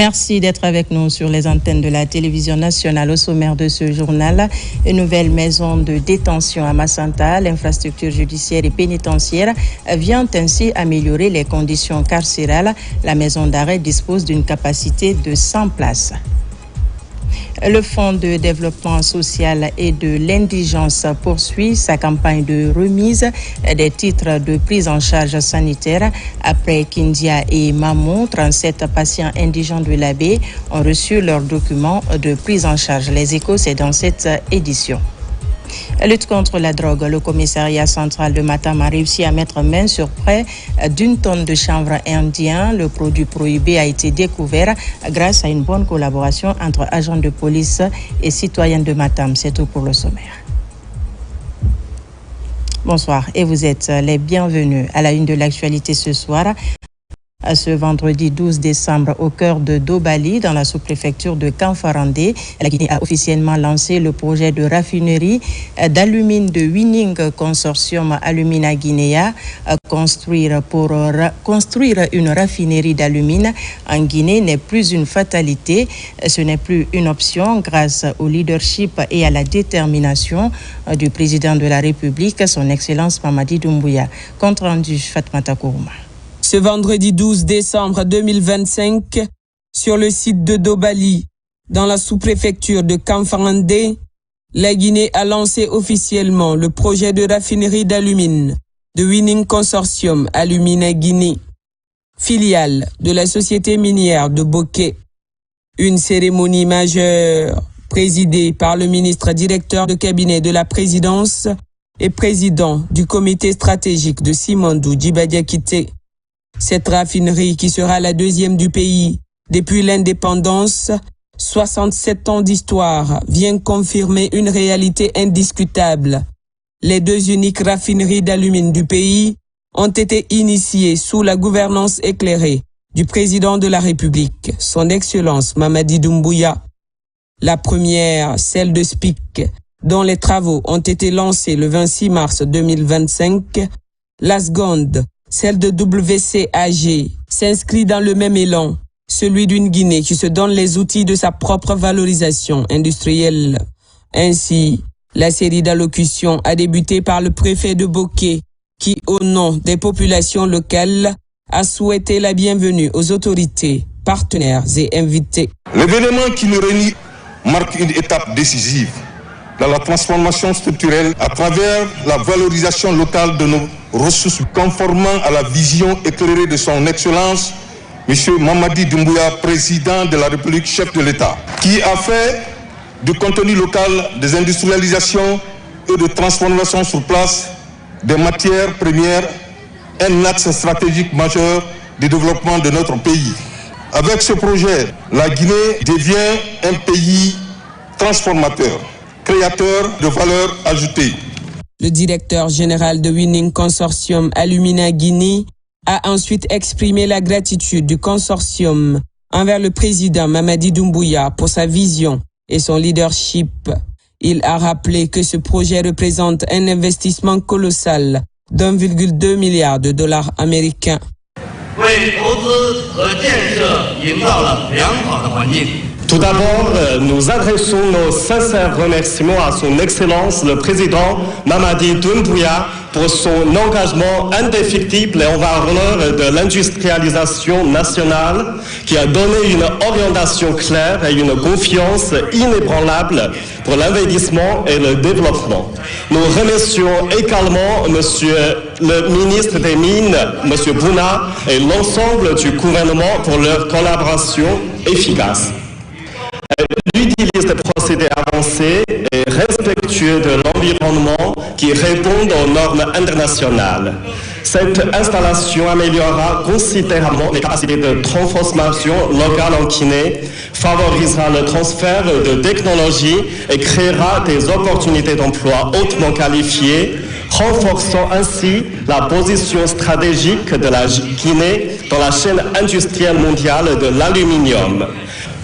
Merci d'être avec nous sur les antennes de la télévision nationale. Au sommaire de ce journal, une nouvelle maison de détention à Massanta, l'infrastructure judiciaire et pénitentiaire vient ainsi améliorer les conditions carcérales. La maison d'arrêt dispose d'une capacité de 100 places. Le Fonds de développement social et de l'indigence poursuit sa campagne de remise des titres de prise en charge sanitaire. Après Kindia et Mamou, 37 patients indigents de la baie ont reçu leurs documents de prise en charge. Les Échos, c'est dans cette édition. Lutte contre la drogue, le commissariat central de Matam a réussi à mettre main sur près d'une tonne de chanvre indien. Le produit prohibé a été découvert grâce à une bonne collaboration entre agents de police et citoyens de Matam. C'est tout pour le sommaire. Bonsoir et vous êtes les bienvenus à la une de l'actualité ce soir. Ce vendredi 12 décembre, au cœur de Dobali, dans la sous-préfecture de Kanfarandé, la Guinée a officiellement lancé le projet de raffinerie d'alumine de Winning Consortium Alumina Guinea. Construire une raffinerie d'alumine en Guinée n'est plus une fatalité, ce n'est plus une option grâce au leadership et à la détermination du président de la République, son Excellence Mamadi Doumbouya. Compte rendu Fatmata Kourouma. Ce vendredi 12 décembre 2025, sur le site de Dobali, dans la sous-préfecture de Kanfarandé, la Guinée a lancé officiellement le projet de raffinerie d'alumine de Winning Consortium Alumina Guinée, filiale de la société minière de Bokeh. Une cérémonie majeure présidée par le ministre directeur de cabinet de la présidence et président du comité stratégique de Simandou Djibadiakité. Cette raffinerie, qui sera la deuxième du pays depuis l'indépendance, 67 ans d'histoire, vient confirmer une réalité indiscutable. Les deux uniques raffineries d'alumine du pays ont été initiées sous la gouvernance éclairée du président de la République, son Excellence Mamadi Doumbouya. La première, celle de SPIC, dont les travaux ont été lancés le 26 mars 2025. La seconde, celle de WCAG, s'inscrit dans le même élan, celui d'une Guinée qui se donne les outils de sa propre valorisation industrielle. Ainsi, la série d'allocutions a débuté par le préfet de Bokeh, qui, au nom des populations locales, a souhaité la bienvenue aux autorités, partenaires et invités. L'événement qui nous réunit marque une étape décisive dans la transformation structurelle à travers la valorisation locale de nos ressources, conformément à la vision éclairée de son Excellence, M. Mamadi Doumbouya, président de la République, chef de l'État, qui a fait du contenu local, des industrialisations et de transformation sur place des matières premières un axe stratégique majeur du développement de notre pays. Avec ce projet, la Guinée devient un pays transformateur, créateur de valeur ajoutée. Le directeur général de Winning Consortium Alumina Guinée a ensuite exprimé la gratitude du consortium envers le président Mamadi Doumbouya pour sa vision et son leadership. Il a rappelé que ce projet représente un investissement colossal d'1,2 milliard de dollars américains. Tout d'abord, nous adressons nos sincères remerciements à son Excellence le Président Mamadi Doumbouya pour son engagement indéfectible en faveur de l'industrialisation nationale qui a donné une orientation claire et une confiance inébranlable pour l'investissement et le développement. Nous remercions également Monsieur le ministre des Mines, Monsieur Bouna, et l'ensemble du gouvernement pour leur collaboration efficace. Elle utilise des procédés avancés et respectueux de l'environnement qui répondent aux normes internationales. Cette installation améliorera considérablement les capacités de transformation locale en Guinée, favorisera le transfert de technologies et créera des opportunités d'emploi hautement qualifiées, renforçant ainsi la position stratégique de la Guinée dans la chaîne industrielle mondiale de l'aluminium.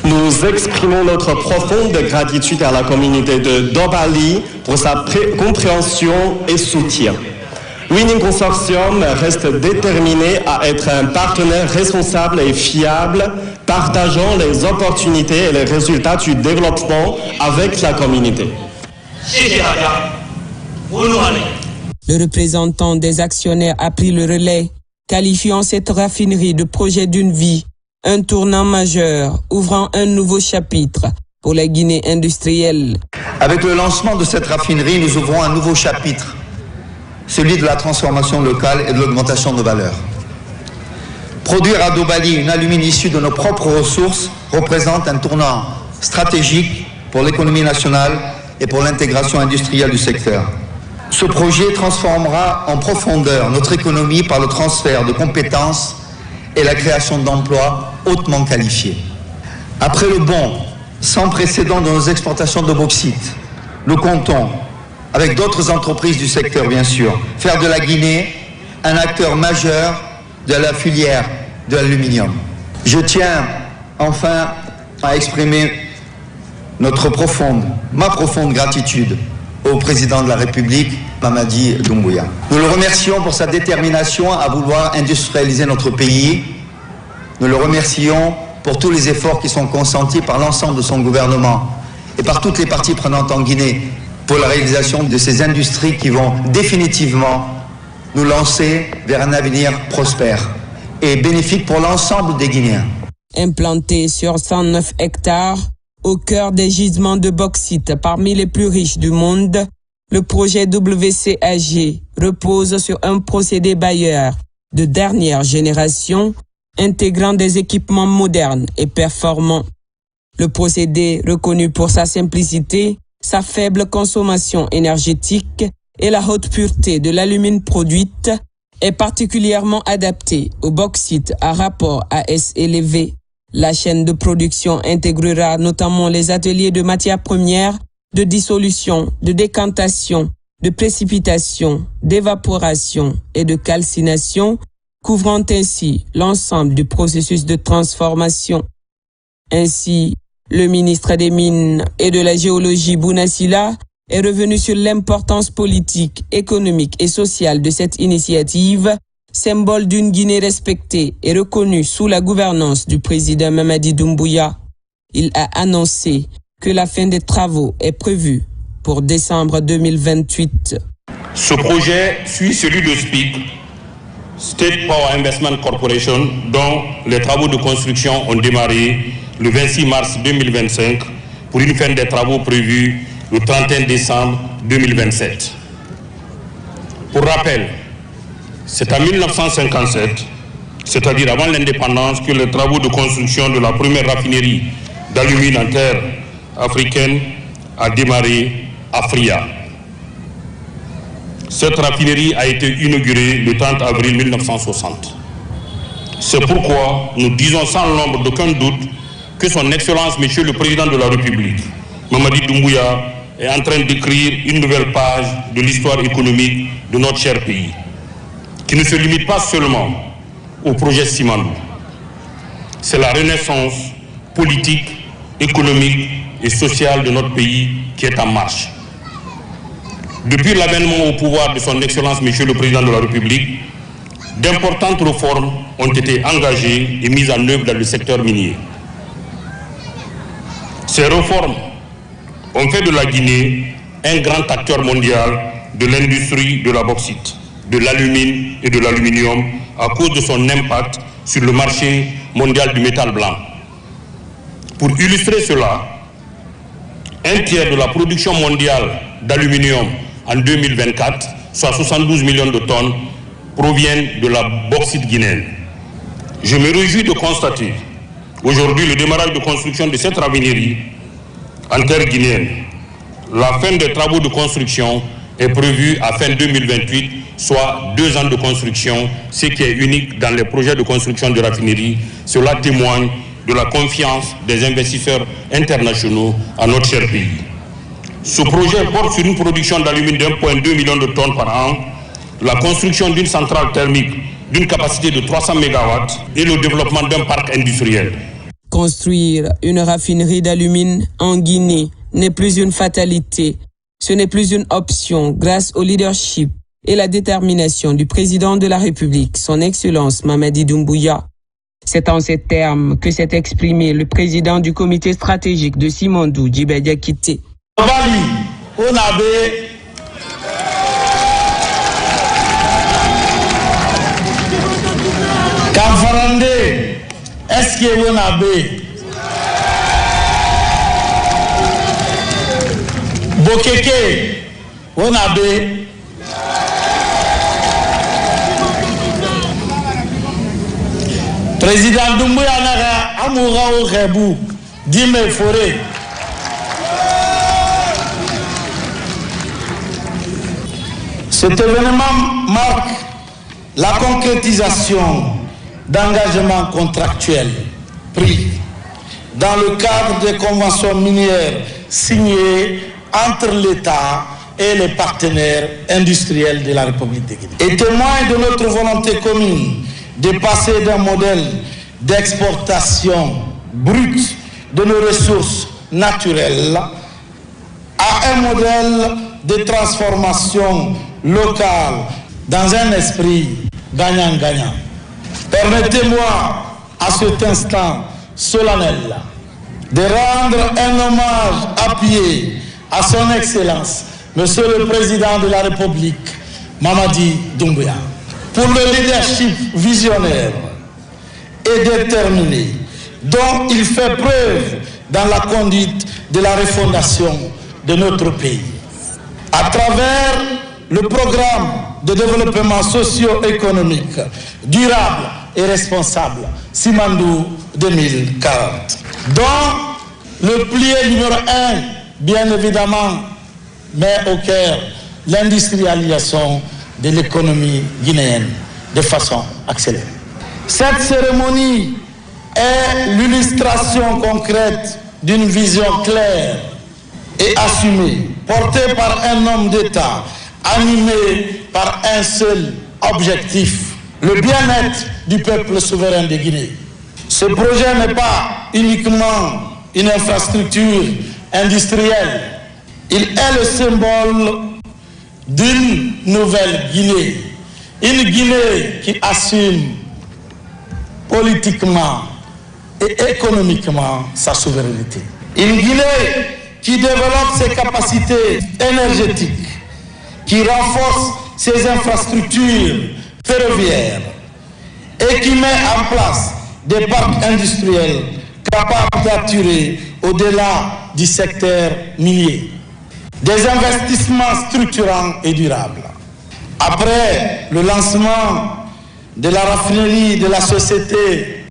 Nous exprimons notre profonde gratitude à la communauté de Dobali pour sa compréhension et soutien. Winning Consortium reste déterminé à être un partenaire responsable et fiable, partageant les opportunités et les résultats du développement avec la communauté. Le représentant des actionnaires a pris le relais, qualifiant cette raffinerie de projet d'une vie, un tournant majeur, ouvrant un nouveau chapitre pour la Guinée industrielle. Avec le lancement de cette raffinerie, nous ouvrons un nouveau chapitre, celui de la transformation locale et de l'augmentation de valeur. Produire à Dobali une alumine issue de nos propres ressources représente un tournant stratégique pour l'économie nationale et pour l'intégration industrielle du secteur. Ce projet transformera en profondeur notre économie par le transfert de compétences et la création d'emplois hautement qualifiés. Après le bond sans précédent de nos exportations de bauxite, nous comptons, avec d'autres entreprises du secteur bien sûr, faire de la Guinée un acteur majeur de la filière de l'aluminium. Je tiens enfin à exprimer ma profonde gratitude au président de la République, Mamadi Doumbouya. Nous le remercions pour sa détermination à vouloir industrialiser notre pays. Nous le remercions pour tous les efforts qui sont consentis par l'ensemble de son gouvernement et par toutes les parties prenantes en Guinée pour la réalisation de ces industries qui vont définitivement nous lancer vers un avenir prospère et bénéfique pour l'ensemble des Guinéens. Implanté sur 109 hectares, au cœur des gisements de bauxite parmi les plus riches du monde, le projet WCAG repose sur un procédé bailleur de dernière génération, intégrant des équipements modernes et performants. Le procédé, reconnu pour sa simplicité, sa faible consommation énergétique et la haute pureté de l'alumine produite, est particulièrement adapté au bauxite à rapport AS élevé. La chaîne de production intégrera notamment les ateliers de matières premières, de dissolution, de décantation, de précipitation, d'évaporation et de calcination, couvrant ainsi l'ensemble du processus de transformation. Ainsi, le ministre des Mines et de la Géologie, Bouna Sylla, est revenu sur l'importance politique, économique et sociale de cette initiative, symbole d'une Guinée respectée et reconnue sous la gouvernance du président Mamadi Doumbouya. Il a annoncé que la fin des travaux est prévue pour décembre 2028. Ce projet suit celui de SPIC, State Power Investment Corporation, dont les travaux de construction ont démarré le 26 mars 2025 pour une fin des travaux prévus le 31 décembre 2027. Pour rappel, c'est en 1957, c'est-à-dire avant l'indépendance, que les travaux de construction de la première raffinerie d'alumine en terre africaine a démarré à Fria. Cette raffinerie a été inaugurée le 30 avril 1960. C'est pourquoi nous disons sans l'ombre d'aucun doute que son Excellence, Monsieur le Président de la République, Mamadi Doumbouya, est en train d'écrire une nouvelle page de l'histoire économique de notre cher pays, qui ne se limite pas seulement au projet Simandou. C'est la renaissance politique, économique et sociale de notre pays qui est en marche. Depuis l'avènement au pouvoir de son Excellence, Monsieur le Président de la République, d'importantes réformes ont été engagées et mises en œuvre dans le secteur minier. Ces réformes ont fait de la Guinée un grand acteur mondial de l'industrie de la bauxite, de l'alumine et de l'aluminium à cause de son impact sur le marché mondial du métal blanc. Pour illustrer cela, un tiers de la production mondiale d'aluminium en 2024, soit 72 millions de tonnes, proviennent de la bauxite guinéenne. Je me réjouis de constater aujourd'hui le démarrage de construction de cette raffinerie en terre guinéenne. La fin des travaux de construction est prévue à fin 2028, soit 2 ans de construction, ce qui est unique dans les projets de construction de raffinerie. Cela témoigne de la confiance des investisseurs internationaux à notre cher pays. Ce projet porte sur une production d'alumine d'1,2 million de tonnes par an, la construction d'une centrale thermique d'une capacité de 300 MW et le développement d'un parc industriel. Construire une raffinerie d'alumine en Guinée n'est plus une fatalité. Ce n'est plus une option grâce au leadership et la détermination du président de la République, son Excellence Mamadi Doumbouya. C'est en ces termes que s'est exprimé le président du comité stratégique de Simandou, Djibé Diakité. Kamfarande, est-ce que vous avez Bokeke, vous avez Président Doumbouya Naga, Amoura au Rebou, Dime Forêt. Cet événement marque la concrétisation d'engagements contractuels pris dans le cadre des conventions minières signées entre l'État et les partenaires industriels de la République de Guinée. Et témoin de notre volonté commune de passer d'un modèle d'exportation brute de nos ressources naturelles à un modèle de transformation locale dans un esprit gagnant-gagnant. Permettez-moi à cet instant solennel de rendre un hommage appuyé à son Excellence, Monsieur le Président de la République, Mamadi Doumbouya, pour le leadership visionnaire et déterminé dont il fait preuve dans la conduite de la refondation de notre pays. À travers le programme de développement socio-économique durable et responsable Simandou 2040, dont le pilier numéro 1, bien évidemment, met au cœur l'industrialisation de l'économie guinéenne de façon accélérée. Cette cérémonie est l'illustration concrète d'une vision claire et assumée, portée par un homme d'État, animé par un seul objectif, le bien-être du peuple souverain de Guinée. Ce projet n'est pas uniquement une infrastructure industrielle, il est le symbole d'une nouvelle Guinée, une Guinée qui assume politiquement et économiquement sa souveraineté. Une Guinée qui développe ses capacités énergétiques, qui renforce ses infrastructures ferroviaires et qui met en place des parcs industriels capables d'attirer au-delà du secteur minier des investissements structurants et durables. Après le lancement de la raffinerie de la société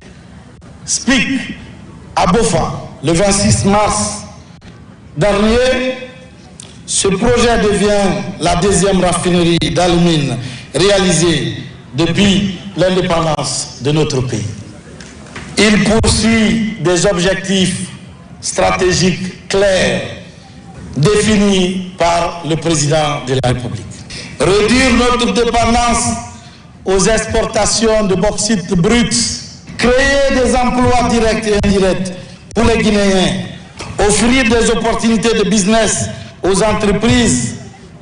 SPIC à Bofa le 26 mars dernier, ce projet devient la deuxième raffinerie d'alumine réalisée depuis l'indépendance de notre pays. Il poursuit des objectifs stratégiques clairs définis par le président de la République. Réduire notre dépendance aux exportations de bauxite brut, créer des emplois directs et indirects pour les Guinéens, offrir des opportunités de business aux entreprises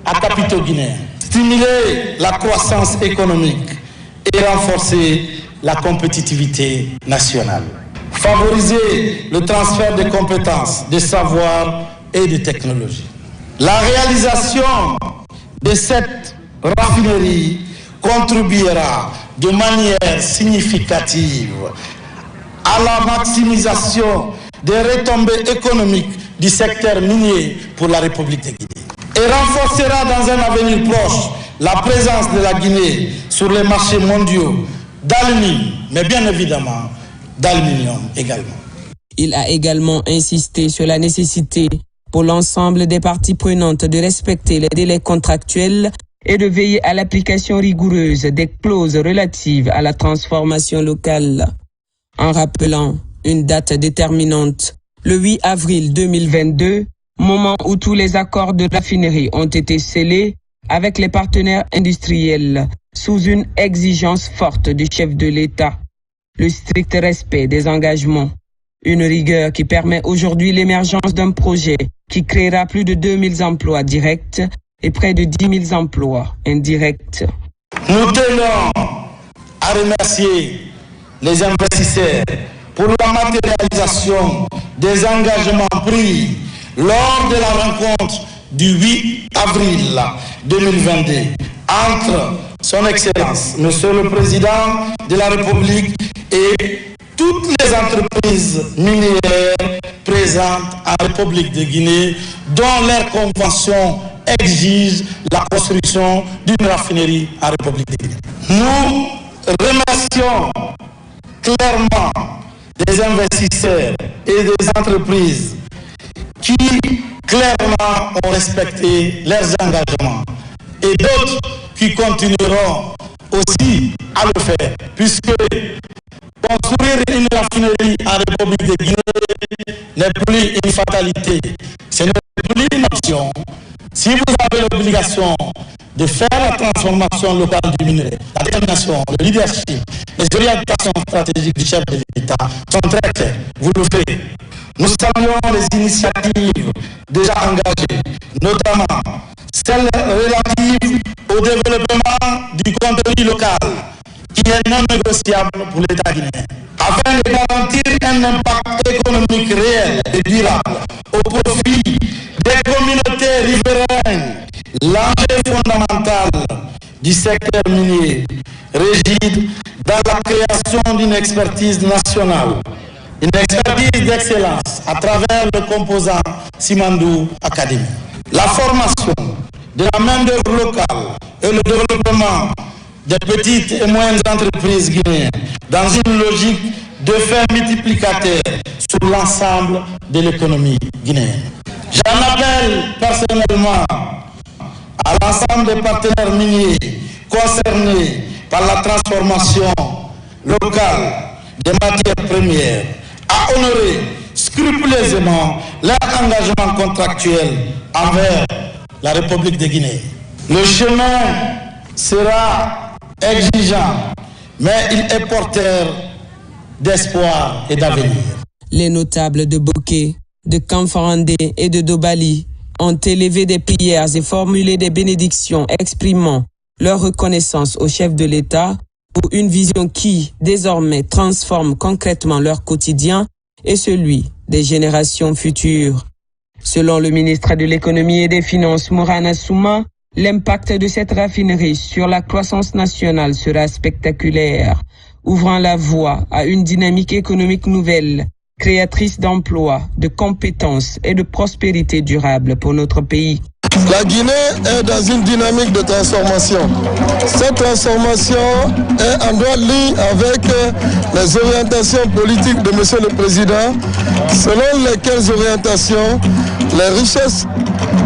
à capitaux guinéens, stimuler la croissance économique et renforcer la compétitivité nationale, favoriser le transfert de compétences, de savoirs et de technologies. La réalisation de cette raffinerie contribuera de manière significative à la maximisation des retombées économiques du secteur minier pour la République de Guinée et renforcera dans un avenir proche la présence de la Guinée sur les marchés mondiaux d'aluminium, mais bien évidemment d'aluminium également. Il a également insisté sur la nécessité pour l'ensemble des parties prenantes de respecter les délais contractuels et de veiller à l'application rigoureuse des clauses relatives à la transformation locale, en rappelant une date déterminante, le 8 avril 2022, moment où tous les accords de raffinerie ont été scellés avec les partenaires industriels sous une exigence forte du chef de l'État, le strict respect des engagements, une rigueur qui permet aujourd'hui l'émergence d'un projet qui créera plus de 2000 emplois directs et près de 10 000 emplois indirects. Nous tenons à remercier les investisseurs pour la matérialisation des engagements pris lors de la rencontre du 8 avril 2022 entre son Excellence, Monsieur le Président de la République et toutes les entreprises minières présentes en République de Guinée, dont leur convention exige la construction d'une raffinerie en République de Guinée. Nous remercions clairement des investisseurs et des entreprises qui clairement ont respecté leurs engagements et d'autres qui continueront aussi à le faire, puisque construire une raffinerie en République de Guinée n'est plus une fatalité, ce n'est plus une option. Si vous avez l'obligation de faire la transformation locale du minerai, la détermination, le leadership, les orientations stratégiques du chef de l'État sont très claires. Vous le faites. Nous saluons les initiatives déjà engagées, notamment celles relatives au développement du contenu local, qui est non négociable pour l'État guinéen, afin de garantir un impact économique réel et durable au profit des communautés riveraines. L'enjeu fondamental du secteur minier réside dans la création d'une expertise nationale, une expertise d'excellence à travers le composant Simandou Academy. La formation de la main-d'œuvre locale et le développement des petites et moyennes entreprises guinéennes dans une logique de fait multiplicateur sur l'ensemble de l'économie guinéenne. J'en appelle personnellement à l'ensemble des partenaires miniers concernés par la transformation locale des matières premières à honorer scrupuleusement leur engagement contractuel envers la République de Guinée. Le chemin sera exigeant, mais il est porteur d'espoir et d'avenir. Les notables de Bokeh, de Kamfarandé et de Dobali ont élevé des prières et formulé des bénédictions exprimant leur reconnaissance au chef de l'État pour une vision qui, désormais, transforme concrètement leur quotidien et celui des générations futures. Selon le ministre de l'Économie et des Finances, Morana Souma, l'impact de cette raffinerie sur la croissance nationale sera spectaculaire, ouvrant la voie à une dynamique économique nouvelle, créatrice d'emplois, de compétences et de prospérité durable pour notre pays. La Guinée est dans une dynamique de transformation. Cette transformation est en droite ligne avec les orientations politiques de M. le Président, selon lesquelles orientations les richesses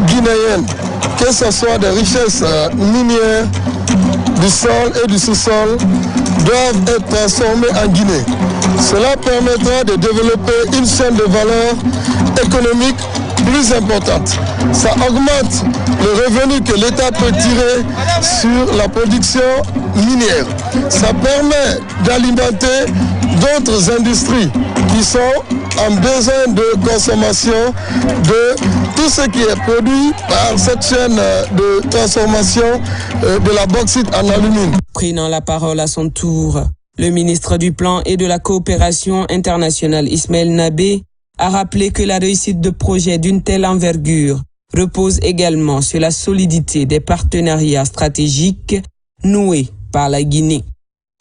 guinéennes, que ce soit des richesses minières, du sol et du sous-sol, doivent être transformées en Guinée. Cela permettra de développer une chaîne de valeur économique plus importante. Ça augmente le revenu que l'État peut tirer sur la production minière. Ça permet d'alimenter d'autres industries qui sont en besoin de consommation de tout ce qui est produit par cette chaîne de transformation de la bauxite en alumine. Prenant la parole à son tour, le ministre du Plan et de la Coopération internationale Ismaël Nabé a rappelé que la réussite de projets d'une telle envergure repose également sur la solidité des partenariats stratégiques noués par la Guinée.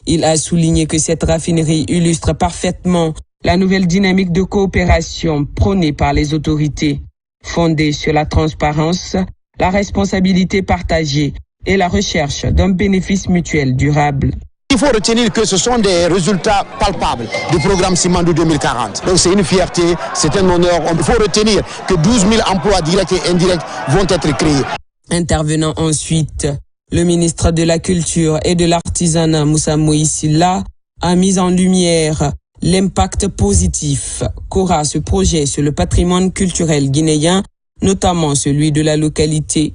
Il a souligné que cette raffinerie illustre parfaitement la nouvelle dynamique de coopération prônée par les autorités, fondée sur la transparence, la responsabilité partagée et la recherche d'un bénéfice mutuel durable. Il faut retenir que ce sont des résultats palpables du programme Simandou 2040. Donc c'est une fierté, c'est un honneur. Il faut retenir que 12 000 emplois directs et indirects vont être créés. Intervenant ensuite, le ministre de la Culture et de l'Artisanat, Moussa Moïsila, a mis en lumière l'impact positif qu'aura ce projet sur le patrimoine culturel guinéen, notamment celui de la localité.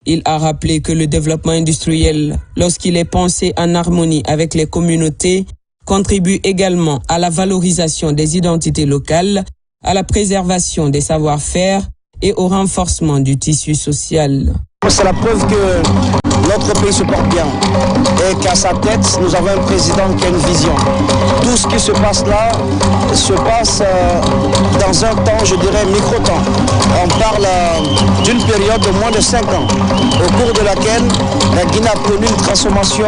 Il a rappelé que le développement industriel, lorsqu'il est pensé en harmonie avec les communautés, contribue également à la valorisation des identités locales, à la préservation des savoir-faire et au renforcement du tissu social. C'est la preuve que notre pays se porte bien et qu'à sa tête, nous avons un président qui a une vision. Tout ce qui se passe là se passe dans un temps, je dirais, micro-temps. On parle d'une période de moins de 5 ans, au cours de laquelle la Guinée a connu une transformation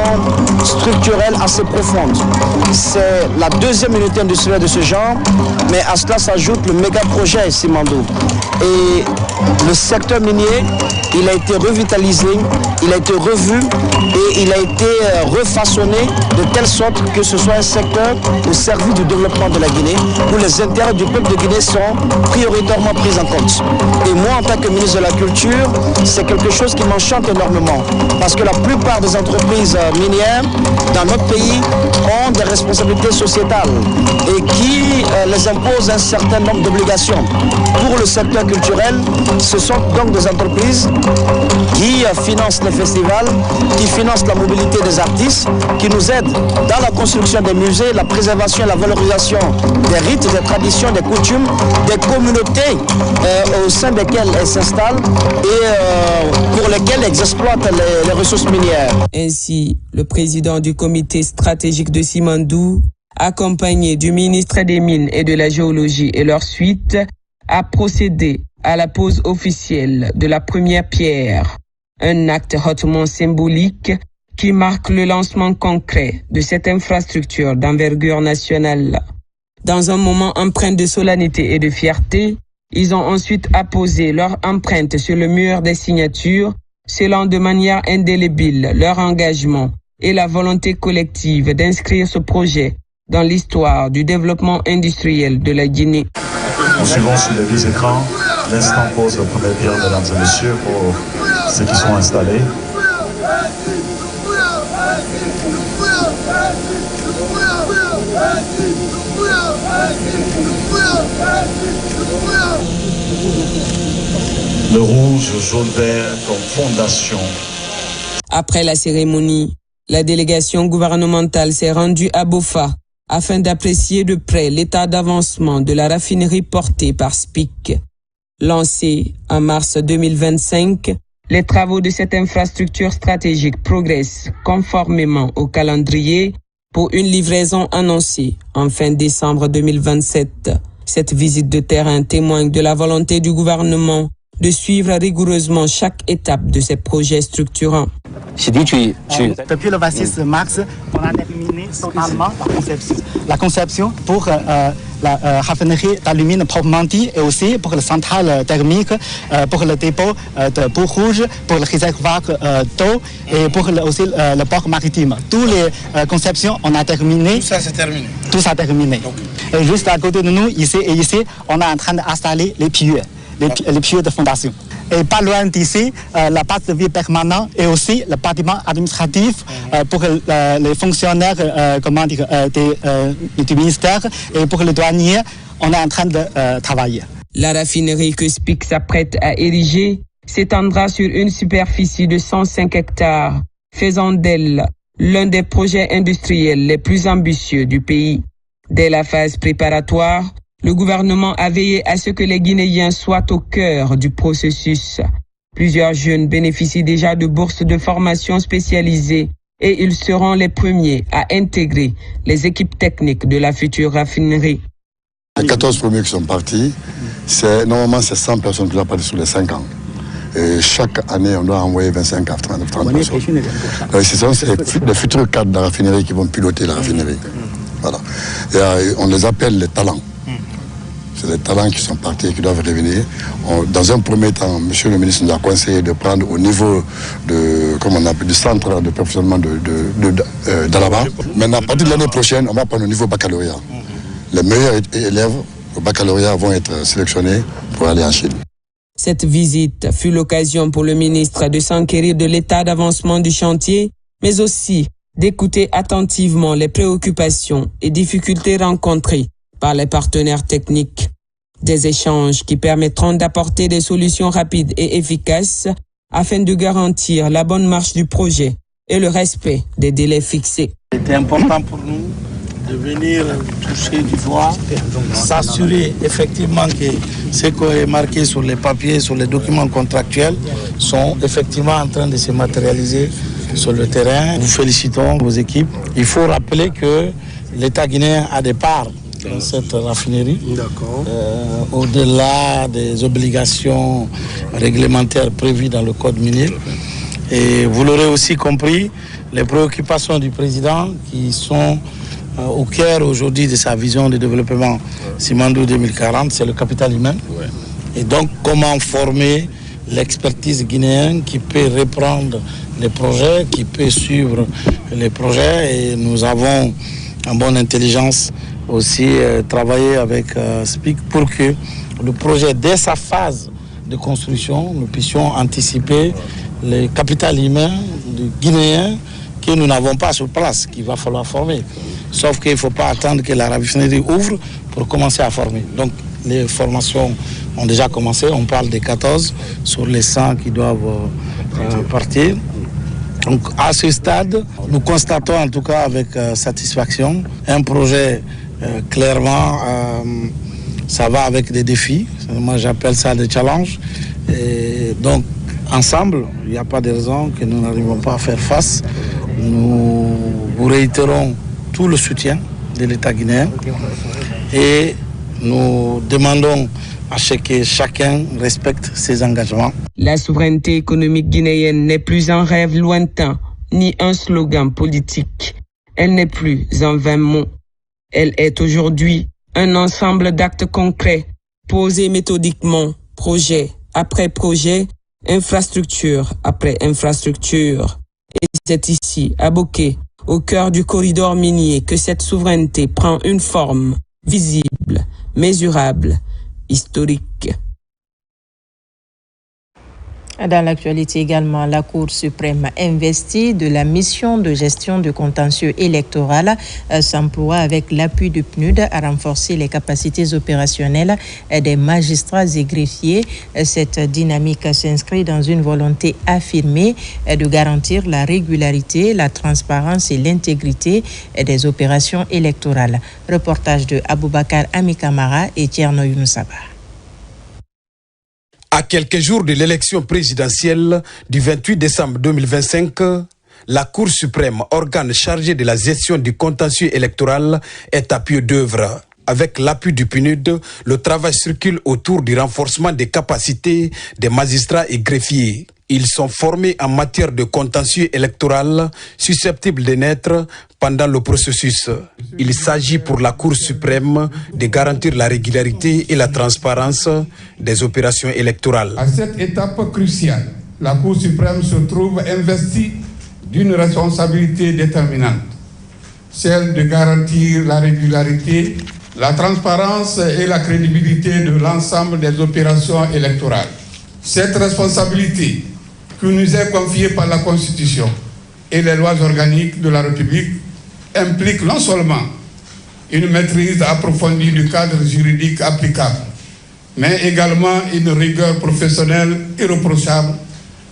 structurelle assez profonde. C'est la deuxième unité industrielle de ce genre, mais à cela s'ajoute le méga projet Simandou. Et le secteur minier, il a été revitalisé, il a été revu et il a été refaçonné de telle sorte que ce soit un secteur au service du développement de la Guinée, où les intérêts du peuple de Guinée sont prioritairement pris en compte. Et moi, en tant que ministre de la Culture, c'est quelque chose qui m'enchante énormément, parce que la plupart des entreprises minières dans notre pays ont des responsabilités sociétales et qui les imposent un certain nombre d'obligations. Pour le secteur culturel, ce sont donc des entreprises qui financent les festivals, qui financent la mobilité des artistes, qui nous aident dans la construction des musées, la préservation et la valorisation des rites, des traditions, des coutumes, des communautés au sein desquelles elles s'installent et pour lesquelles elles exploitent les ressources minières. Ainsi, le président du comité stratégique de Simandou, accompagné du ministre des Mines et de la Géologie et leur suite, a procédé à la pose officielle de la première pierre, un acte hautement symbolique qui marque le lancement concret de cette infrastructure d'envergure nationale. Dans un moment empreint de solennité et de fierté, ils ont ensuite apposé leur empreinte sur le mur des signatures, scellant de manière indélébile leur engagement et la volonté collective d'inscrire ce projet dans l'histoire du développement industriel de la Guinée. Nous suivons sur les deux écrans l'instant pose de première pierre, mesdames et messieurs, pour ceux qui sont installés. Le rouge, jaune, vert comme fondation. Après la cérémonie, la délégation gouvernementale s'est rendue à Bofa afin d'apprécier de près l'état d'avancement de la raffinerie portée par SPIC. Lancée en mars 2025, les travaux de cette infrastructure stratégique progressent conformément au calendrier pour une livraison annoncée en fin décembre 2027. Cette visite de terrain témoigne de la volonté du gouvernement de suivre rigoureusement chaque étape de ces projets structurants. Depuis le 26 mars, on a terminé totalement la conception pour la raffinerie d'alumine proprement dit et aussi pour la centrale thermique, pour le dépôt de boue rouge, pour le réservoir d'eau et pour aussi le port maritime. Toutes les conceptions, on a terminé. Tout ça, c'est terminé. Tout ça terminé. Okay. Et juste à côté de nous, ici, on est en train d'installer les pieux. Les pieux de fondation. Et pas loin d'ici, la base de vie permanente et aussi le bâtiment administratif pour les fonctionnaires du ministère et pour les douaniers, on est en train de travailler. La raffinerie que SPIC s'apprête à ériger s'étendra sur une superficie de 105 hectares, faisant d'elle l'un des projets industriels les plus ambitieux du pays. Dès la phase préparatoire, le gouvernement a veillé à ce que les Guinéens soient au cœur du processus. Plusieurs jeunes bénéficient déjà de bourses de formation spécialisées et ils seront les premiers à intégrer les équipes techniques de la future raffinerie. Les 14 premiers qui sont partis, normalement c'est 100 personnes qui doivent partir sur les 5 ans. Et chaque année, on doit envoyer 25 à 30 personnes. Ce sont les futurs cadres de la raffinerie qui vont piloter la raffinerie. Voilà. Et on les appelle les talents. C'est les talents qui sont partis et qui doivent revenir. Dans un premier temps, monsieur le ministre nous a conseillé de prendre au niveau du centre de perfectionnement d'Alaba. Maintenant, à partir de l'année prochaine, on va prendre au niveau baccalauréat. Les meilleurs élèves au baccalauréat vont être sélectionnés pour aller en Chine. Cette visite fut l'occasion pour le ministre de s'enquérir de l'état d'avancement du chantier, mais aussi d'écouter attentivement les préoccupations et difficultés rencontrées par les partenaires techniques. Des échanges qui permettront d'apporter des solutions rapides et efficaces afin de garantir la bonne marche du projet et le respect des délais fixés. C'était important pour nous de venir toucher du doigt, s'assurer effectivement que ce qui est marqué sur les papiers, sur les documents contractuels sont effectivement en train de se matérialiser sur le terrain. Nous félicitons vos équipes. Il faut rappeler que l'État guinéen a des parts dans cette raffinerie. Au-delà des obligations réglementaires prévues dans le code minier. Et vous l'aurez aussi compris, les préoccupations du président qui sont au cœur aujourd'hui de sa vision de développement Simandou 2040, c'est le capital humain. Et donc comment former l'expertise guinéenne qui peut reprendre les projets, qui peut suivre les projets. Et nous avons en bonne intelligence aussi travaillé avec SPIC pour que le projet, dès sa phase de construction, nous puissions anticiper le capital humain guinéen que nous n'avons pas sur place, qu'il va falloir former. Sauf qu'il ne faut pas attendre que la raffinerie ouvre pour commencer à former. Donc les formations ont déjà commencé, on parle des 14 sur les 100 qui doivent partir. Donc à ce stade, nous constatons en tout cas avec satisfaction un projet clairement, ça va avec des défis. Moi j'appelle ça des challenges. Et donc ensemble, il n'y a pas de raison que nous n'arrivons pas à faire face. Nous vous réitérons tout le soutien de l'État guinéen et nous demandons à ce que chacun respecte ses engagements. La souveraineté économique guinéenne n'est plus un rêve lointain, ni un slogan politique. Elle n'est plus un vain mot. Elle est aujourd'hui un ensemble d'actes concrets, posés méthodiquement, projet après projet, infrastructure après infrastructure. Et c'est ici, à Boké, au cœur du corridor minier, que cette souveraineté prend une forme visible, mesurable, historique. Dans l'actualité également, la Cour suprême investie de la mission de gestion de contentieux électoral s'emploie avec l'appui du PNUD à renforcer les capacités opérationnelles des magistrats et greffiers. Cette dynamique s'inscrit dans une volonté affirmée de garantir la régularité, la transparence et l'intégrité des opérations électorales. Reportage de Aboubakar Amikamara et Tierno Younoussaba. À quelques jours de l'élection présidentielle du 28 décembre 2025, la Cour suprême, organe chargé de la gestion du contentieux électoral, est à pied d'œuvre. Avec l'appui du PNUD, le travail circule autour du renforcement des capacités des magistrats et greffiers. Ils sont formés en matière de contentieux électoral susceptibles de naître pendant le processus. Il s'agit pour la Cour suprême de garantir la régularité et la transparence des opérations électorales. À cette étape cruciale, la Cour suprême se trouve investie d'une responsabilité déterminante, celle de garantir la régularité, la transparence et la crédibilité de l'ensemble des opérations électorales. Cette responsabilité qui nous est confiée par la Constitution et les lois organiques de la République implique non seulement une maîtrise approfondie du cadre juridique applicable, mais également une rigueur professionnelle irréprochable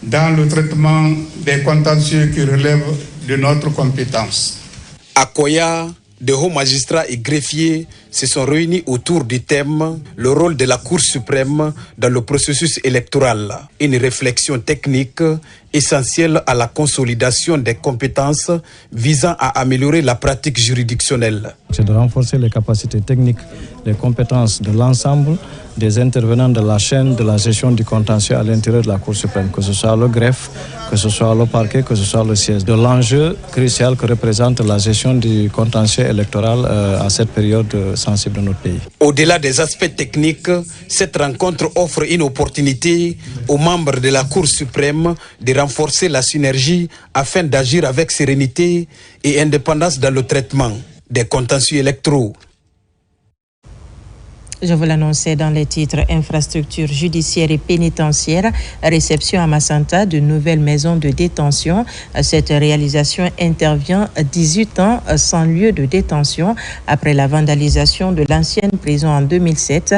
dans le traitement des contentieux qui relèvent de notre compétence. À Koya, de hauts magistrats et greffiers se sont réunis autour du thème « Le rôle de la Cour suprême dans le processus électoral », une réflexion technique essentielle à la consolidation des compétences visant à améliorer la pratique juridictionnelle. C'est de renforcer les capacités techniques, les compétences de l'ensemble des intervenants de la chaîne de la gestion du contentieux à l'intérieur de la Cour suprême, que ce soit le greffe, que ce soit le parquet, que ce soit le siège. De l'enjeu crucial que représente la gestion du contentieux électoral à cette période sensible de notre pays. Au-delà des aspects techniques, cette rencontre offre une opportunité aux membres de la Cour suprême de renforcer la synergie afin d'agir avec sérénité et indépendance dans le traitement des contentieux électoraux. Je vous l'annonçais dans les titres, infrastructures judiciaires et pénitentiaires, réception à Massanta de nouvelles maisons de détention. Cette réalisation intervient 18 ans sans lieu de détention après la vandalisation de l'ancienne prison en 2007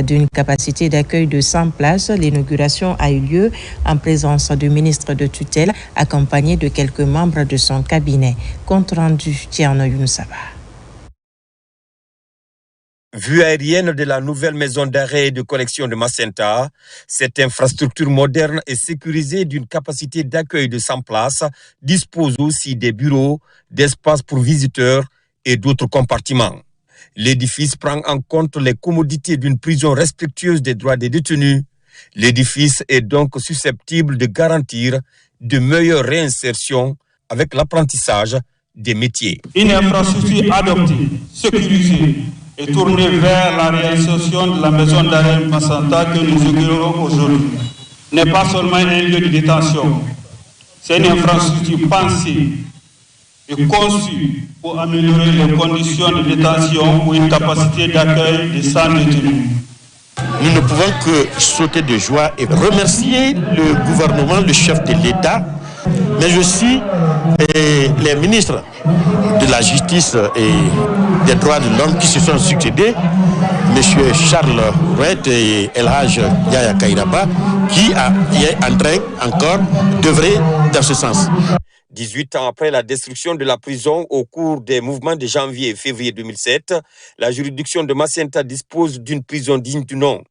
d'une capacité d'accueil de 100 places. L'inauguration a eu lieu en présence du ministre de tutelle accompagné de quelques membres de son cabinet. Compte rendu, Tierno Younoussaba. Vue aérienne de la nouvelle maison d'arrêt et de collection de Macenta, cette infrastructure moderne et sécurisée d'une capacité d'accueil de 100 places dispose aussi des bureaux, d'espaces pour visiteurs et d'autres compartiments. L'édifice prend en compte les commodités d'une prison respectueuse des droits des détenus. L'édifice est donc susceptible de garantir de meilleures réinsertions avec l'apprentissage des métiers. Une infrastructure adoptée, sécurisée et tournée vers la réalisation de la maison d'arrêt Macenta que nous inaugurons aujourd'hui n'est pas seulement un lieu de détention, c'est une infrastructure pensée et conçue pour améliorer les conditions de détention pour une capacité d'accueil des 100 détenus. Nous ne pouvons que sauter de joie et remercier le gouvernement, le chef de l'État, mais aussi les ministres de la Justice et des droits de l'homme qui se sont succédés, M. Charles Rouet et El Hadj Yaya Kairaba, qui est en train encore d'œuvrer dans ce sens. 18 ans après la destruction de la prison au cours des mouvements de janvier et février 2007, la juridiction de Macenta dispose d'une prison digne du nom.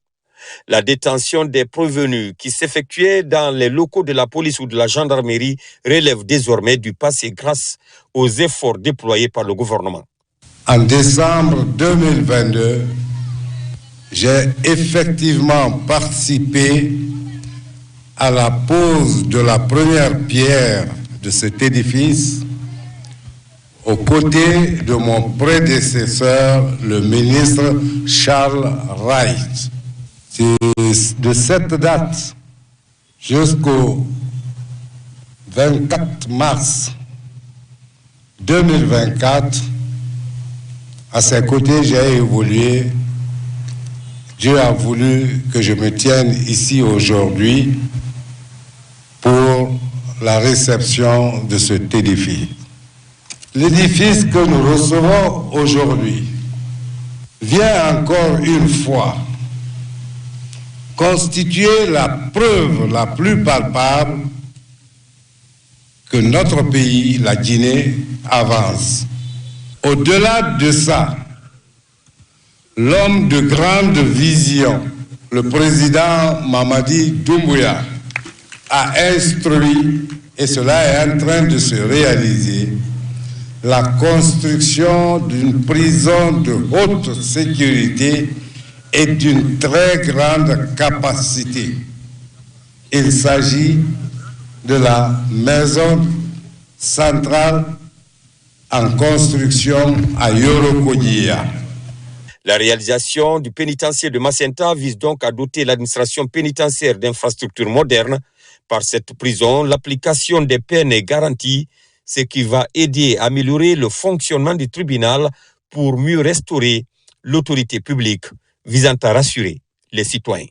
La détention des prévenus qui s'effectuait dans les locaux de la police ou de la gendarmerie relève désormais du passé grâce aux efforts déployés par le gouvernement. En décembre 2022, j'ai effectivement participé à la pose de la première pierre de cet édifice aux côtés de mon prédécesseur, le ministre Charles Wright. De cette date jusqu'au 24 mars 2024, à ses côtés, j'ai évolué. Dieu a voulu que je me tienne ici aujourd'hui pour la réception de cet édifice. L'édifice que nous recevons aujourd'hui vient encore une fois constituer la preuve la plus palpable que notre pays, la Guinée, avance. Au-delà de ça, l'homme de grande vision, le président Mamadi Doumbouya, a instruit, et cela est en train de se réaliser, la construction d'une prison de haute sécurité et d'une très grande capacité. Il s'agit de la maison centrale en construction à Yorokodia. La réalisation du pénitencier de Macenta vise donc à doter l'administration pénitentiaire d'infrastructures modernes. Par cette prison, l'application des peines est garantie, ce qui va aider à améliorer le fonctionnement du tribunal pour mieux restaurer l'autorité publique visant à rassurer les citoyens.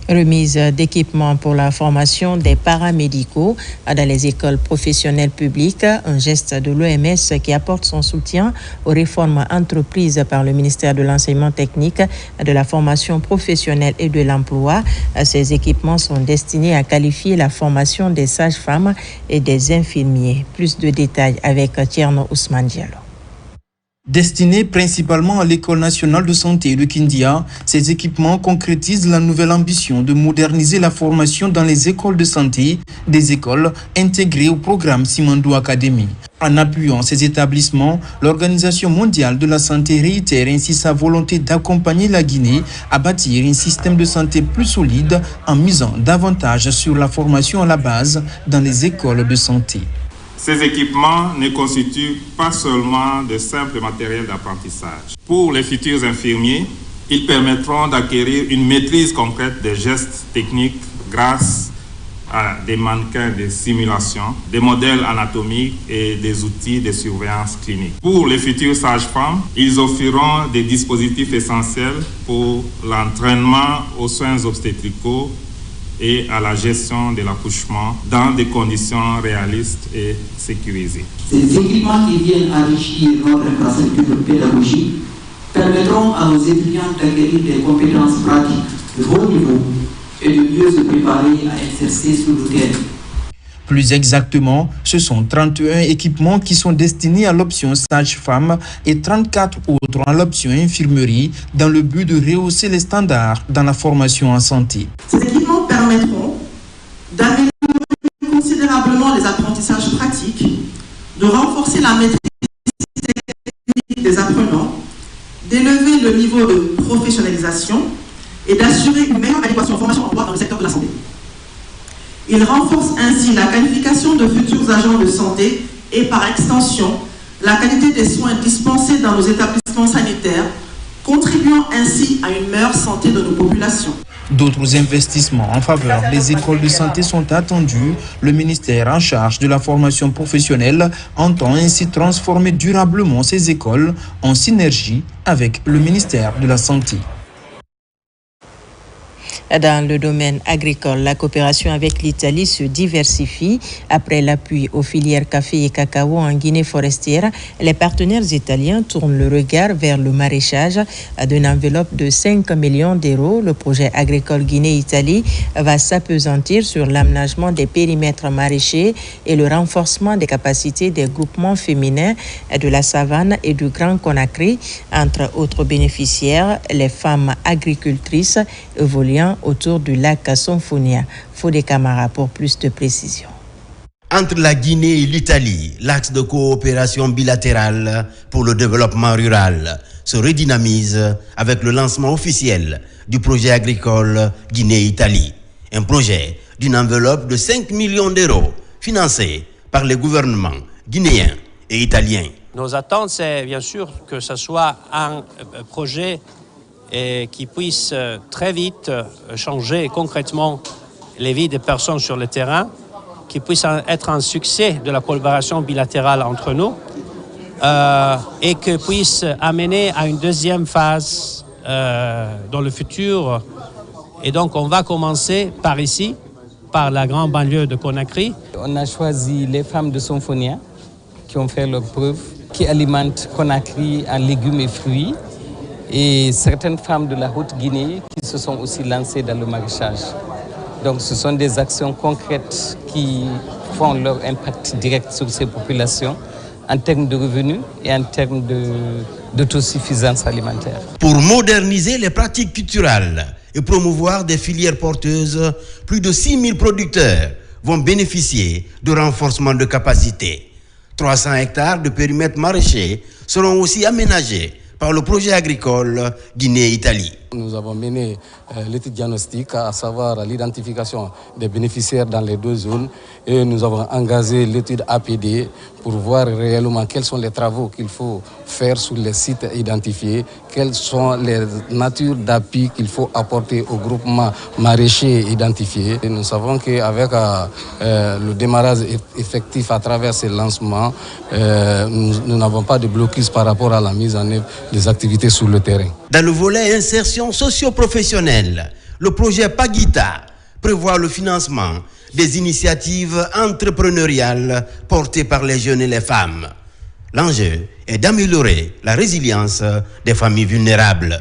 Remise d'équipements pour la formation des paramédicaux dans les écoles professionnelles publiques, un geste de l'OMS qui apporte son soutien aux réformes entreprises par le ministère de l'Enseignement technique, de la formation professionnelle et de l'emploi. Ces équipements sont destinés à qualifier la formation des sages-femmes et des infirmiers. Plus de détails avec Tierno Ousmane Diallo. Destinés principalement à l'École nationale de santé de Kindia, ces équipements concrétisent la nouvelle ambition de moderniser la formation dans les écoles de santé, des écoles intégrées au programme Simandou Academy. En appuyant ces établissements, l'Organisation mondiale de la santé réitère ainsi sa volonté d'accompagner la Guinée à bâtir un système de santé plus solide en misant davantage sur la formation à la base dans les écoles de santé. Ces équipements ne constituent pas seulement de simples matériels d'apprentissage. Pour les futurs infirmiers, ils permettront d'acquérir une maîtrise concrète des gestes techniques grâce à des mannequins de simulation, des modèles anatomiques et des outils de surveillance clinique. Pour les futures sages-femmes, ils offriront des dispositifs essentiels pour l'entraînement aux soins obstétricaux et à la gestion de l'accouchement dans des conditions réalistes et sécurisées. Ces équipements qui viennent enrichir notre infrastructure pédagogique permettront à nos étudiants d'acquérir des compétences pratiques de haut niveau et de mieux se préparer à exercer sur le terrain. Plus exactement, ce sont 31 équipements qui sont destinés à l'option sage-femme et 34 autres à l'option infirmerie dans le but de rehausser les standards dans la formation en santé. Ces équipements permettront d'améliorer considérablement les apprentissages pratiques, de renforcer la maîtrise technique des apprenants, d'élever le niveau de professionnalisation et d'assurer une meilleure adéquation formation-emploi dans le secteur de la santé. Il renforce ainsi la qualification de futurs agents de santé et par extension la qualité des soins dispensés dans nos établissements sanitaires, contribuant ainsi à une meilleure santé de nos populations. D'autres investissements en faveur des écoles de santé sont attendus. Le ministère en charge de la formation professionnelle entend ainsi transformer durablement ces écoles en synergie avec le ministère de la Santé. Dans le domaine agricole, la coopération avec l'Italie se diversifie. Après l'appui aux filières café et cacao en Guinée forestière, les partenaires italiens tournent le regard vers le maraîchage. D'une enveloppe de 5 millions d'euros, le projet agricole Guinée-Italie va s'appesantir sur l'aménagement des périmètres maraîchers et le renforcement des capacités des groupements féminins de la savane et du Grand Conakry. Entre autres bénéficiaires, les femmes agricultrices évoluant autour du lac Sonfonia. Fodé Camara pour plus de précision. Entre la Guinée et l'Italie, l'axe de coopération bilatérale pour le développement rural se redynamise avec le lancement officiel du projet agricole Guinée-Italie. Un projet d'une enveloppe de 5 millions d'euros financé par les gouvernements guinéens et italiens. Nos attentes, c'est bien sûr que ce soit un projet qui puisse très vite changer concrètement les vies des personnes sur le terrain, qui puisse être un succès de la collaboration bilatérale entre nous et que puisse amener à une deuxième phase dans le futur. Et donc on va commencer par ici, par la grande banlieue de Conakry. On a choisi les femmes de Sonfonia qui ont fait leur preuve, qui alimentent Conakry en légumes et fruits, et certaines femmes de la Haute-Guinée qui se sont aussi lancées dans le maraîchage. Donc ce sont des actions concrètes qui font leur impact direct sur ces populations en termes de revenus et en termes d'autosuffisance alimentaire. Pour moderniser les pratiques culturelles et promouvoir des filières porteuses, plus de 6 000 producteurs vont bénéficier de renforcement de capacité. 300 hectares de périmètres maraîchers seront aussi aménagés par le projet agricole Guinée-Italie. Nous avons mené l'étude diagnostique, à savoir l'identification des bénéficiaires dans les deux zones, et nous avons engagé l'étude APD pour voir réellement quels sont les travaux qu'il faut faire sur les sites identifiés, quelles sont les natures d'appui qu'il faut apporter au groupement maraîcher identifié. Et nous savons qu'avec le démarrage effectif à travers ces lancements, nous n'avons pas de blocus par rapport à la mise en œuvre des activités sur le terrain. Dans le volet insertion socio-professionnelle, le projet Pagita prévoit le financement des initiatives entrepreneuriales portées par les jeunes et les femmes. L'enjeu est d'améliorer la résilience des familles vulnérables.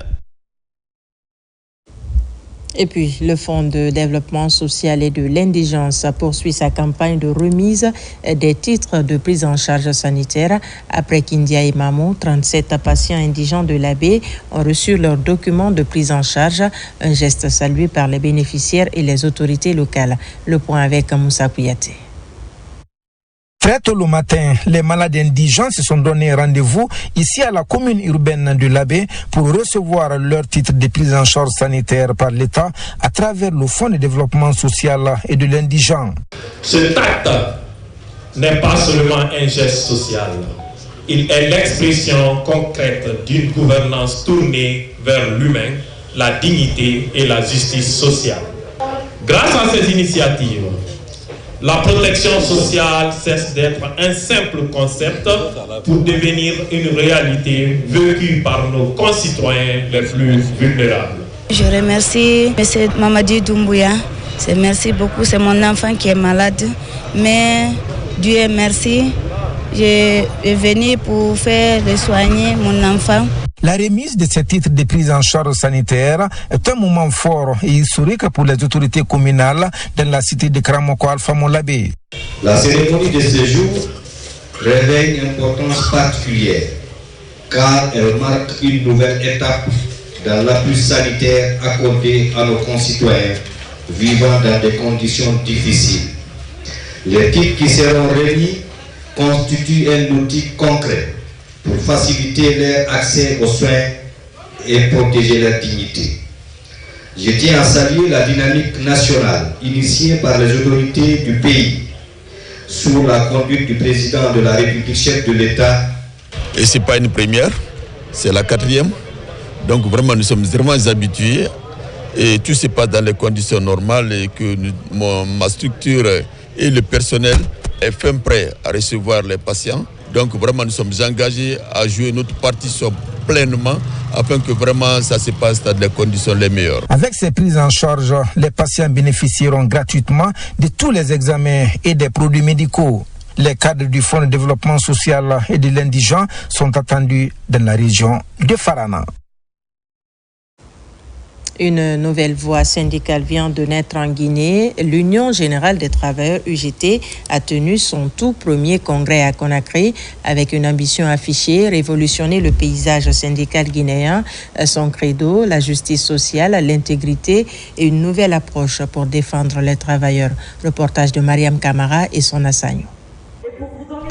Et puis, le Fonds de développement social et de l'indigence poursuit sa campagne de remise des titres de prise en charge sanitaire. Après qu'India et Mamou, 37 patients indigents de l'Abbé ont reçu leurs documents de prise en charge, un geste salué par les bénéficiaires et les autorités locales. Le point avec Moussa Kouyaté. Très tôt le matin, les malades indigents se sont donné rendez-vous ici à la commune urbaine de l'Abbé pour recevoir leur titre de prise en charge sanitaire par l'État à travers le Fonds de développement social et de l'indigent. Cet acte n'est pas seulement un geste social, il est l'expression concrète d'une gouvernance tournée vers l'humain, la dignité et la justice sociale. Grâce à ces initiatives, la protection sociale cesse d'être un simple concept pour devenir une réalité vécue par nos concitoyens les plus vulnérables. Je remercie M. Mamadi Doumbouya. Merci beaucoup, c'est mon enfant qui est malade. Mais Dieu merci, je suis venu pour faire soigner mon enfant. La remise de ces titres de prise en charge sanitaire est un moment fort et historique pour les autorités communales dans la cité de Kramoko Alpha Molabé. La cérémonie de ce jour revêt une importance particulière car elle marque une nouvelle étape dans l'appui sanitaire accordé à nos concitoyens vivant dans des conditions difficiles. Les kits qui seront remis constituent un outil concret pour faciliter leur accès aux soins et protéger leur dignité. Je tiens à saluer la dynamique nationale initiée par les autorités du pays sous la conduite du président de la République, chef de l'État. Et ce n'est pas une première, c'est la 4e. Donc vraiment, nous sommes vraiment habitués et tout se passe dans les conditions normales et que ma structure et le personnel est fin prêt à recevoir les patients. Donc vraiment, nous sommes engagés à jouer notre partition pleinement afin que vraiment ça se passe dans les conditions les meilleures. Avec ces prises en charge, les patients bénéficieront gratuitement de tous les examens et des produits médicaux. Les cadres du Fonds de développement social et de l'indigent sont attendus dans la région de Farana. Une nouvelle voie syndicale vient de naître en Guinée. L'Union générale des travailleurs UGT a tenu son tout premier congrès à Conakry avec une ambition affichée, révolutionner le paysage syndical guinéen. Son credo, la justice sociale, l'intégrité et une nouvelle approche pour défendre les travailleurs. Reportage de Mariam Kamara et son Assagno.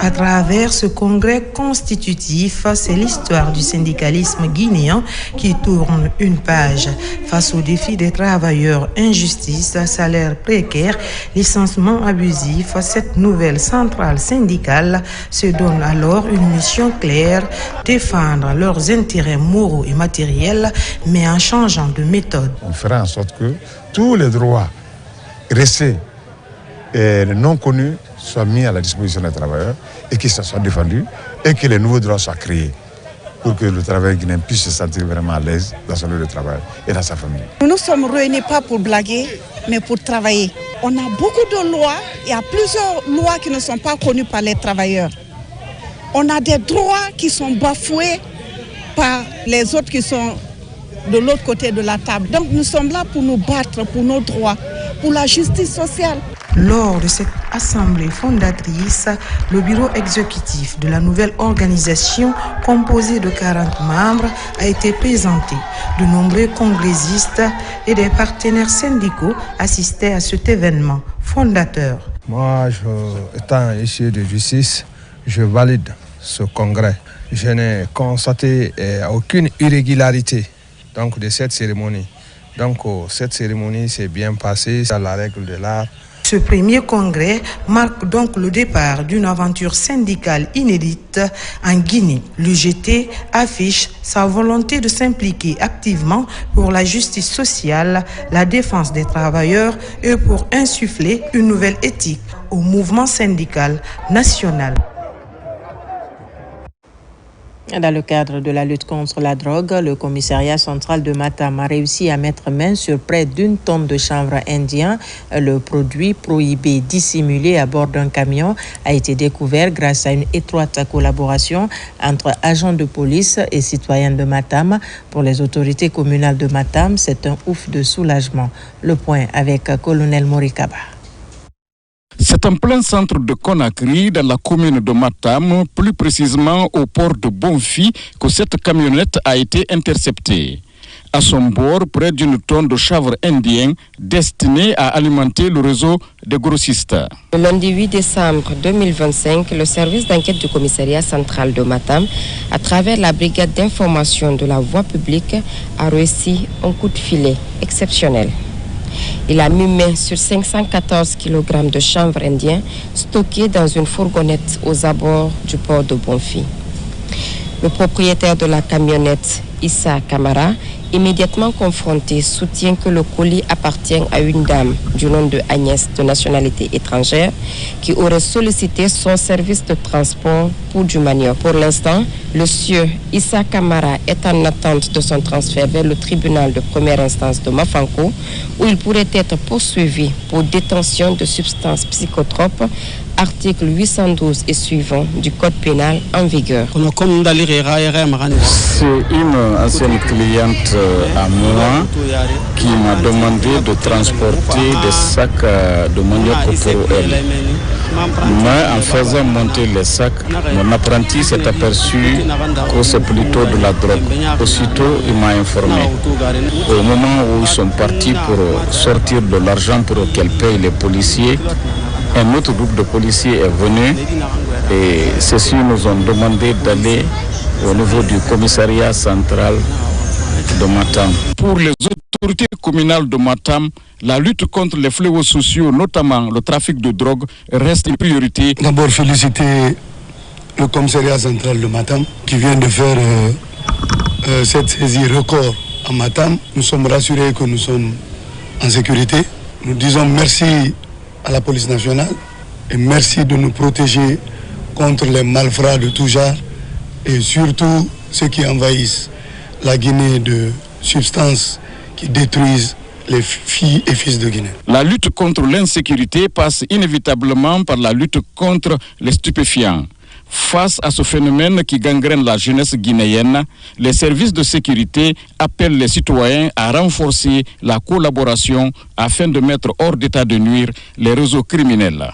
À travers ce congrès constitutif, c'est l'histoire du syndicalisme guinéen qui tourne une page. Face aux défis des travailleurs, injustice, salaire précaire, licenciement abusif, cette nouvelle centrale syndicale se donne alors une mission claire, défendre leurs intérêts moraux et matériels, mais en changeant de méthode. On fera en sorte que tous les droits restés et non connus soient mis à la disposition des travailleurs et qu'ils soient défendus et que les nouveaux droits soient créés pour que le travailleur guinéen puisse se sentir vraiment à l'aise dans son lieu de travail et dans sa famille. Nous ne sommes réunis pas pour blaguer, mais pour travailler. On a beaucoup de lois, il y a plusieurs lois qui ne sont pas connues par les travailleurs. On a des droits qui sont bafoués par les autres qui sont de l'autre côté de la table. Donc nous sommes là pour nous battre pour nos droits, pour la justice sociale. Lors de cette assemblée fondatrice, le bureau exécutif de la nouvelle organisation, composé de 40 membres, a été présenté. De nombreux congressistes et des partenaires syndicaux assistaient à cet événement fondateur. Moi, étant issu de justice, je valide ce congrès. Je n'ai constaté aucune irrégularité de cette cérémonie. Donc cette cérémonie s'est bien passée à la règle de l'art. Ce premier congrès marque donc le départ d'une aventure syndicale inédite en Guinée. L'UGT affiche sa volonté de s'impliquer activement pour la justice sociale, la défense des travailleurs et pour insuffler une nouvelle éthique au mouvement syndical national. Dans le cadre de la lutte contre la drogue, le commissariat central de Matam a réussi à mettre main sur près d'1 tonne de chanvre indien. Le produit prohibé dissimulé à bord d'un camion a été découvert grâce à une étroite collaboration entre agents de police et citoyens de Matam. Pour les autorités communales de Matam, c'est un ouf de soulagement. Le point avec colonel Morikaba. C'est en plein centre de Conakry, dans la commune de Matam, plus précisément au port de Bonfi, que cette camionnette a été interceptée. À son bord, près d'1 tonne de chanvre indien destinée à alimenter le réseau des grossistes. Le lundi 8 décembre 2025, le service d'enquête du commissariat central de Matam, à travers la brigade d'information de la voie publique, a réussi un coup de filet exceptionnel. Il a mis main sur 514 kg de chanvre indien stocké dans une fourgonnette aux abords du port de Bonfi. Le propriétaire de la camionnette, Issa Kamara, immédiatement confronté, soutient que le colis appartient à une dame du nom de Agnès, de nationalité étrangère, qui aurait sollicité son service de transport pour du manioc. Pour l'instant, le sieur Issa Kamara est en attente de son transfert vers le tribunal de première instance de Mafanko, où il pourrait être poursuivi pour détention de substances psychotropes article 812 et suivant du code pénal en vigueur. C'est une ancienne cliente à moi qui m'a demandé de transporter des sacs de manioc pour elle. Mais en faisant monter les sacs, mon apprenti s'est aperçu que c'est plutôt de la drogue. Aussitôt, il m'a informé. Au moment où ils sont partis pour sortir de l'argent pour qu'elle paye les policiers, un autre groupe de policiers est venu et ceux-ci nous ont demandé d'aller au niveau du commissariat central de Matam. Pour les autorités communales de Matam, la lutte contre les fléaux sociaux, notamment le trafic de drogue, reste une priorité. D'abord, féliciter le commissariat central de Matam qui vient de faire cette saisie record à Matam. Nous sommes rassurés que nous sommes en sécurité. Nous disons merci à la police nationale et merci de nous protéger contre les malfrats de tout genre et surtout ceux qui envahissent la Guinée de substances qui détruisent les filles et fils de Guinée. La lutte contre l'insécurité passe inévitablement par la lutte contre les stupéfiants. Face à ce phénomène qui gangrène la jeunesse guinéenne, les services de sécurité appellent les citoyens à renforcer la collaboration afin de mettre hors d'état de nuire les réseaux criminels.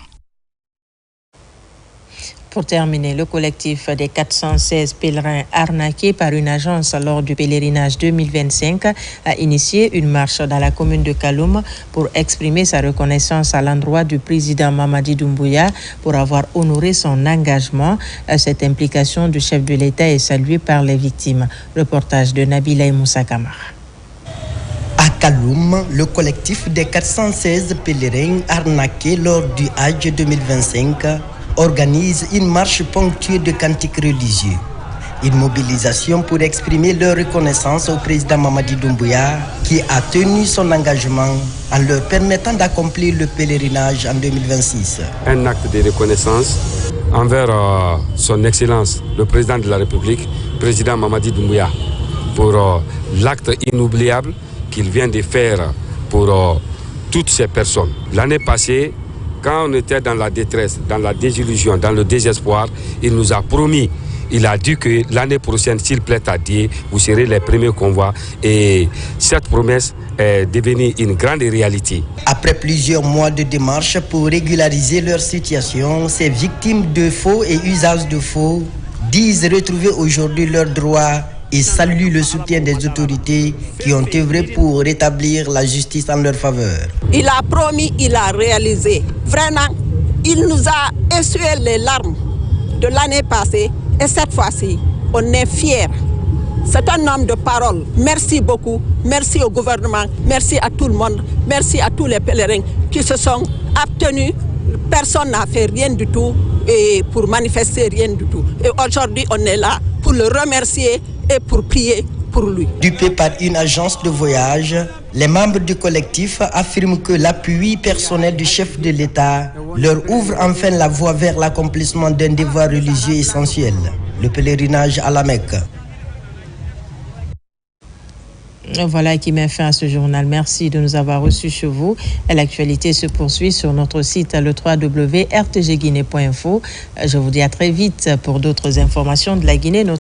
Pour terminer, le collectif des 416 pèlerins arnaqués par une agence lors du pèlerinage 2025 a initié une marche dans la commune de Kaloum pour exprimer sa reconnaissance à l'endroit du président Mamadi Doumbouya pour avoir honoré son engagement. Cette implication du chef de l'État est saluée par les victimes. Reportage de Nabila Moussa Kamara. À Kaloum, le collectif des 416 pèlerins arnaqués lors du Hajj 2025 organise une marche ponctuée de cantiques religieux. Une mobilisation pour exprimer leur reconnaissance au président Mamadi Doumbouya qui a tenu son engagement en leur permettant d'accomplir le pèlerinage en 2026. Un acte de reconnaissance envers son Excellence, le président de la République, président Mamadi Doumbouya, pour l'acte inoubliable qu'il vient de faire pour toutes ces personnes. L'année passée, quand on était dans la détresse, dans la désillusion, dans le désespoir, il nous a promis, il a dit que l'année prochaine, s'il plaît à Dieu, vous serez les premiers convois. Et cette promesse est devenue une grande réalité. Après plusieurs mois de démarches pour régulariser leur situation, ces victimes de faux et usage de faux disent retrouver aujourd'hui leurs droits et saluent le soutien des autorités qui ont œuvré pour rétablir la justice en leur faveur. Il a promis, il a réalisé. Vraiment, il nous a essuyé les larmes de l'année passée et cette fois-ci, on est fiers. C'est un homme de parole. Merci beaucoup. Merci au gouvernement. Merci à tout le monde. Merci à tous les pèlerins qui se sont abstenus. Personne n'a fait rien du tout et pour manifester rien du tout. Et aujourd'hui, on est là pour le remercier et pour prier pour lui. Dupés par une agence de voyage, les membres du collectif affirment que l'appui personnel du chef de l'État leur ouvre enfin la voie vers l'accomplissement d'un devoir religieux essentiel, le pèlerinage à la Mecque. Voilà qui met fin à ce journal. Merci de nous avoir reçus chez vous. L'actualité se poursuit sur notre site le www.rtgguinée.info. Je vous dis à très vite pour d'autres informations de la Guinée.